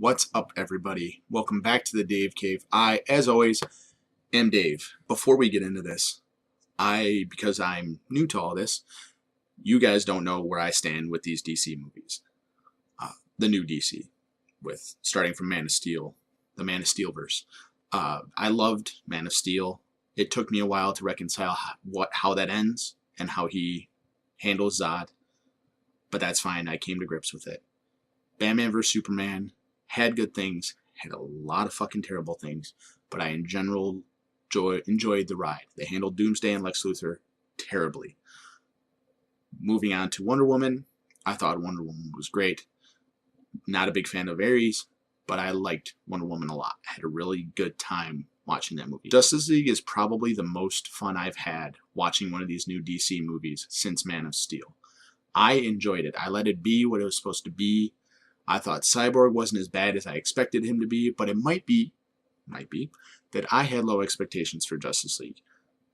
What's up, everybody? Welcome back to the Dave Cave. I, as always, am Dave. Before we get into this, because I'm new to all this, you guys don't know where I stand with these DC movies. The new DC, with starting from Man of Steel, the Man of Steel verse. I loved Man of Steel. It took me a while to reconcile how that ends and how he handles Zod, but that's fine. I came to grips with it. Batman vs. Superman had good things, had a lot of fucking terrible things, but I in general enjoyed the ride. They handled Doomsday and Lex Luthor terribly. Moving on to Wonder Woman, I thought Wonder Woman was great. Not a big fan of Ares, but I liked Wonder Woman a lot. I had a really good time watching that movie. Justice League is probably the most fun I've had watching one of these new DC movies since Man of Steel. I enjoyed it. I let it be what it was supposed to be. I thought Cyborg wasn't as bad as I expected him to be, but it might be that I had low expectations for Justice League.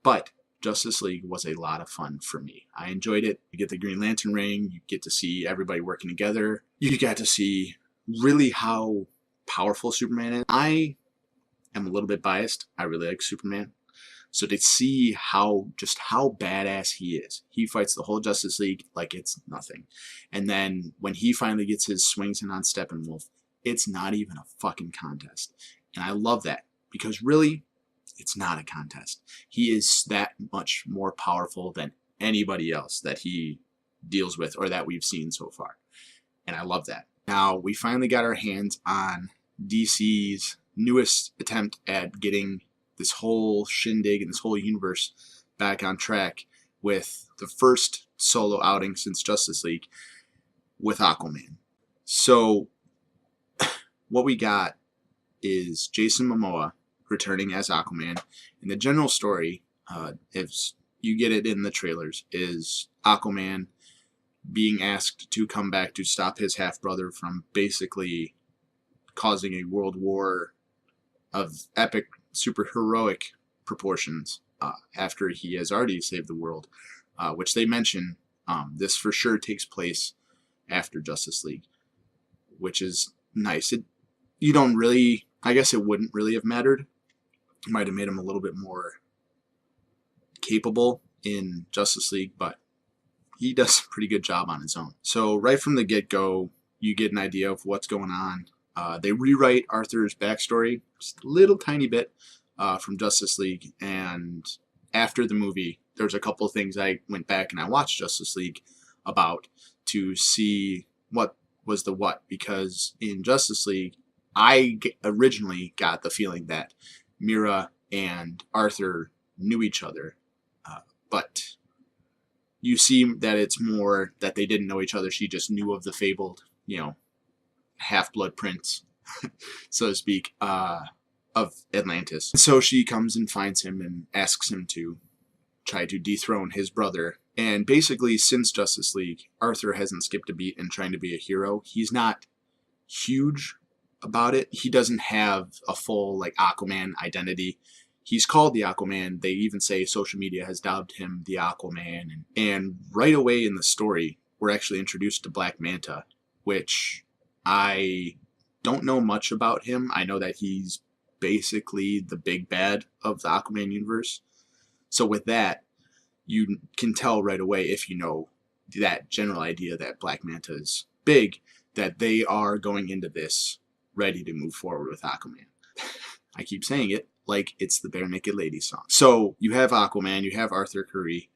But Justice League was a lot of fun for me. I enjoyed it. You get the Green Lantern ring. You get to see everybody working together. You got to see really how powerful Superman is. I am a little bit biased. I really like Superman. So to see how badass he is. He fights the whole Justice League like it's nothing. And then when he finally gets his swings in on Steppenwolf, it's not even a fucking contest. And I love that because really, it's not a contest. He is that much more powerful than anybody else that he deals with or that we've seen so far. And I love that. Now, we finally got our hands on DC's newest attempt at getting this whole shindig and this whole universe back on track with the first solo outing since Justice League with Aquaman. So what we got is Jason Momoa returning as Aquaman. And the general story, if you get it in the trailers, is Aquaman being asked to come back to stop his half-brother from basically causing a world war of epic superheroic proportions after he has already saved the world, which they mention this for sure takes place after Justice League, which is nice. You don't really, I guess it wouldn't really have mattered. It might have made him a little bit more capable in Justice League, but he does a pretty good job on his own. So right from the get-go, you get an idea of what's going on. They rewrite Arthur's backstory just a little tiny bit from Justice League, and after the movie, there's a couple of things I went back and I watched Justice League about to see what was the what, because in Justice League, I originally got the feeling that Mira and Arthur knew each other, but you see that it's more that they didn't know each other. She just knew of the fabled, half-blood prince, so to speak, of Atlantis. So she comes and finds him and asks him to try to dethrone his brother. And basically, since Justice League, Arthur hasn't skipped a beat in trying to be a hero. He's not huge about it. He doesn't have a full, Aquaman identity. He's called the Aquaman. They even say social media has dubbed him the Aquaman. And right away in the story, we're actually introduced to Black Manta, which I don't know much about him. I know that he's basically the big bad of the Aquaman universe. So with that, you can tell right away, if you know that general idea that Black Manta is big, that they are going into this ready to move forward with Aquaman. I keep saying it like it's the Bare Naked Ladies song. So you have Aquaman, you have Arthur Curry,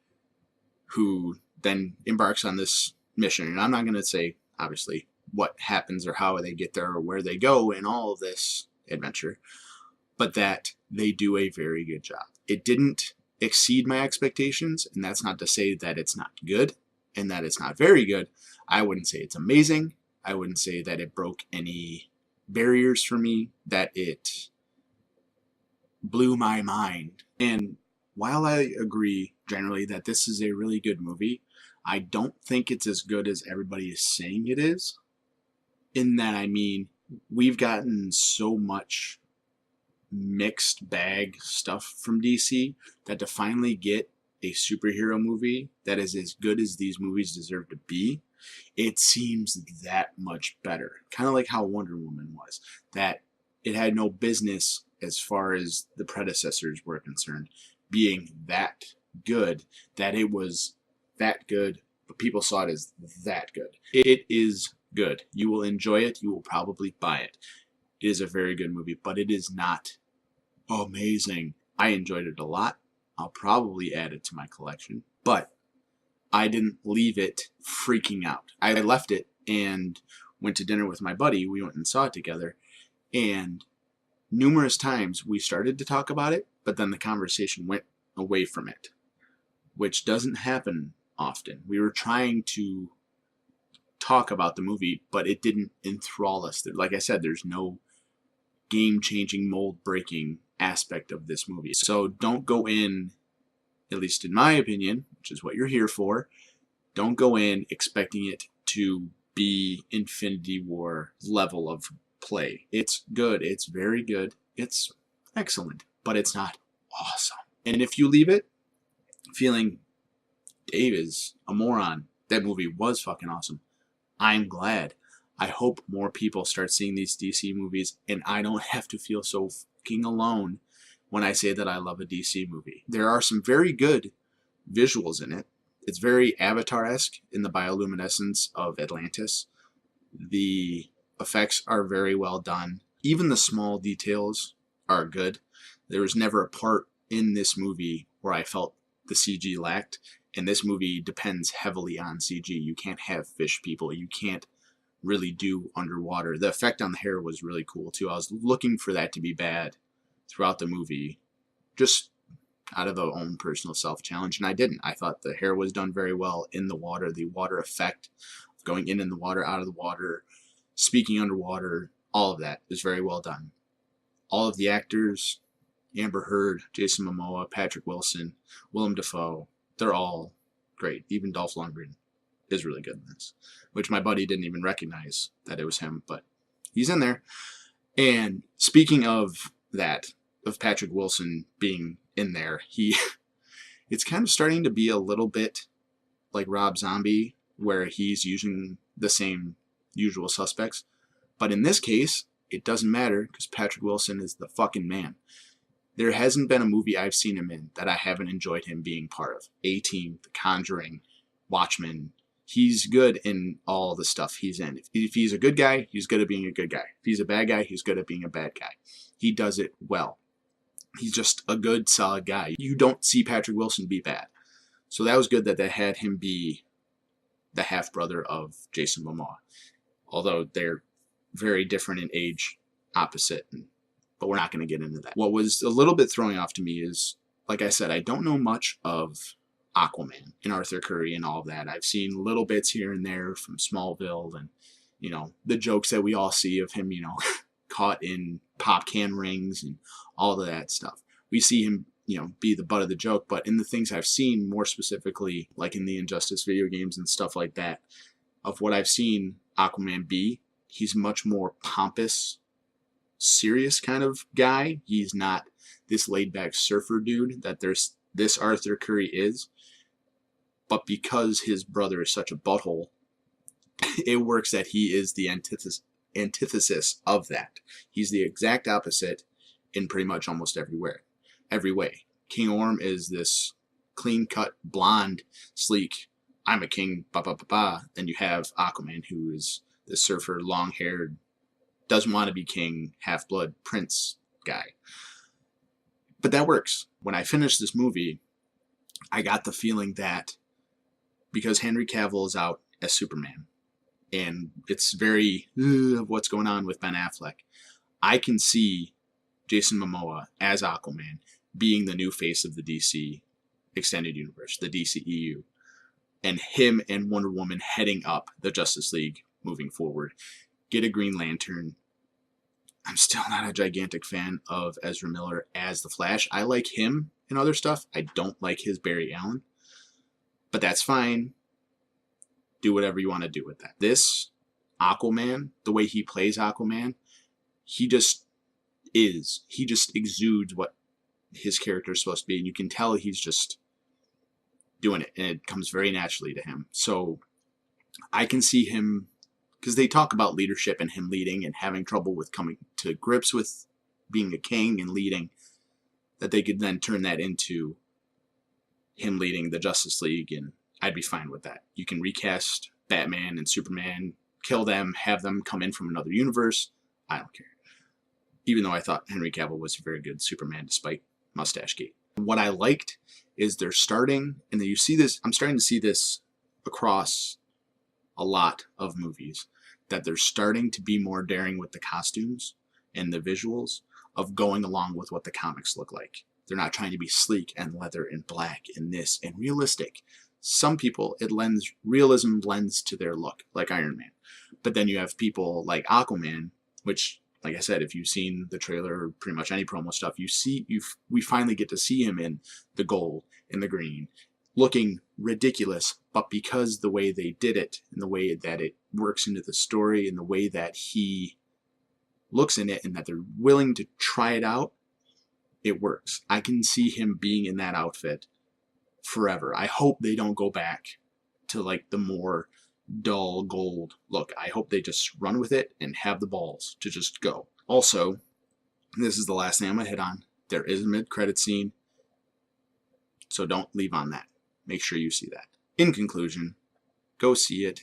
who then embarks on this mission. And I'm not going to say, obviously, what happens or how they get there or where they go in all of this adventure, but that they do a very good job. It didn't exceed my expectations, and that's not to say that it's not good and that it's not very good. I wouldn't say it's amazing. I wouldn't say that it broke any barriers for me, that it blew my mind. And while I agree generally that this is a really good movie, I don't think it's as good as everybody is saying it is. In that, I mean, we've gotten so much mixed bag stuff from DC that to finally get a superhero movie that is as good as these movies deserve to be, It seems that much better. Kind of like how Wonder Woman was. That it had no business, as far as the predecessors were concerned, being that good, that it was that good, but people saw it as that good. It is good. You will enjoy it. You will probably buy it. It is a very good movie, but it is not amazing. I enjoyed it a lot. I'll probably add it to my collection, but I didn't leave it freaking out. I left it and went to dinner with my buddy. We went and saw it together, and numerous times we started to talk about it, but then the conversation went away from it, which doesn't happen often. We were trying to talk about the movie, but it didn't enthrall us. Like I said, there's no game-changing, mold-breaking aspect of this movie. So don't go in, at least in my opinion, which is what you're here for, don't go in expecting it to be Infinity War level of play. It's good. It's very good. It's excellent, but it's not awesome. And if you leave it feeling Dave is a moron, that movie was fucking awesome, I'm glad. I hope more people start seeing these DC movies, and I don't have to feel so fucking alone when I say that I love a DC movie. There are some very good visuals in it. It's very Avatar-esque in the bioluminescence of Atlantis. The effects are very well done. Even the small details are good. There was never a part in this movie where I felt the CG lacked, and this movie depends heavily on CG. You can't have fish people. You can't really do underwater. The effect on the hair was really cool too. I was looking for that to be bad throughout the movie, just out of a own personal self-challenge, and I didn't. I thought the hair was done very well in the water. The water effect of going in the water, out of the water, speaking underwater, all of that is very well done. All of the actors, Amber Heard, Jason Momoa, Patrick Wilson, Willem Dafoe, they're all great. Even Dolph Lundgren is really good in this, which my buddy didn't even recognize that it was him, but he's in there. And speaking of that, of Patrick Wilson being in there, it's kind of starting to be a little bit like Rob Zombie, where he's using the same usual suspects. But in this case, it doesn't matter, because Patrick Wilson is the fucking man. There hasn't been a movie I've seen him in that I haven't enjoyed him being part of. A-Team, The Conjuring, Watchmen. He's good in all the stuff he's in. If he's a good guy, he's good at being a good guy. If he's a bad guy, he's good at being a bad guy. He does it well. He's just a good, solid guy. You don't see Patrick Wilson be bad. So that was good that they had him be the half-brother of Jason Momoa. Although they're very different in age, opposite, but we're not going to get into that. What was a little bit throwing off to me is, like I said, I don't know much of Aquaman and Arthur Curry and all of that. I've seen little bits here and there from Smallville and, the jokes that we all see of him, caught in pop can rings and all of that stuff. We see him, be the butt of the joke, but in the things I've seen, more specifically, like in the Injustice video games and stuff like that, of what I've seen Aquaman be, he's much more pompous, serious kind of guy. He's not this laid-back surfer dude that this Arthur Curry is. But because his brother is such a butthole, it works that he is the antithesis of that. He's the exact opposite in pretty much almost every way. King Orm is this clean-cut, blonde, sleek, I'm a king, ba-ba-ba-ba. Then you have Aquaman, who is the surfer, long-haired, doesn't want to be king, half-blood prince guy. But that works. When I finished this movie, I got the feeling that because Henry Cavill is out as Superman, and it's very what's going on with Ben Affleck, I can see Jason Momoa as Aquaman being the new face of the DC Extended Universe, the DCEU, and him and Wonder Woman heading up the Justice League moving forward. Get a Green Lantern. I'm still not a gigantic fan of Ezra Miller as the Flash. I like him in other stuff. I don't like his Barry Allen. But that's fine. Do whatever you want to do with that. This Aquaman, the way he plays Aquaman, he just is. He just exudes what his character is supposed to be. And you can tell he's just doing it. And it comes very naturally to him. So I can see him, because they talk about leadership and him leading and having trouble with coming to grips with being a king and leading, that they could then turn that into him leading the Justice League, and I'd be fine with that. You can recast Batman and Superman, kill them, have them come in from another universe. I don't care. Even though I thought Henry Cavill was a very good Superman despite Mustache Gate. What I liked is they're starting, and you see this, I'm starting to see this across a lot of movies, that they're starting to be more daring with the costumes and the visuals of going along with what the comics look like. They're not trying to be sleek and leather and black and this and realistic. Some people, realism lends to their look, like Iron Man. But then you have people like Aquaman, which, like I said, if you've seen the trailer or pretty much any promo stuff, we finally get to see him in the gold and the green, looking ridiculous, but because the way they did it and the way that it works into the story and the way that he looks in it and that they're willing to try it out, it works. I can see him being in that outfit forever. I hope they don't go back to like the more dull gold look. I hope they just run with it and have the balls to just go. Also, this is the last thing I'm going to hit on. There is a mid-credit scene, so don't leave on that. Make sure you see that. In conclusion, go see it.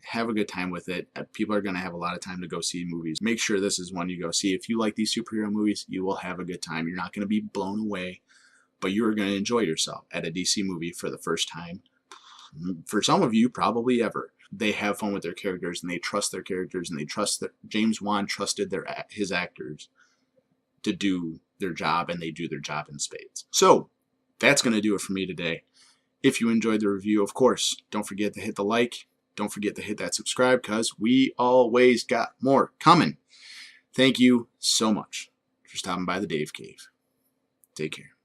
Have a good time with it. People are going to have a lot of time to go see movies. Make sure this is one you go see. If you like these superhero movies, you will have a good time. You're not going to be blown away, but you are going to enjoy yourself at a DC movie for the first time. For some of you, probably ever. They have fun with their characters, and they trust their characters, and they trust that James Wan trusted his actors to do their job, and they do their job in spades. So, that's going to do it for me today. If you enjoyed the review, of course, don't forget to hit the like. Don't forget to hit that subscribe, because we always got more coming. Thank you so much for stopping by the Dave Cave. Take care.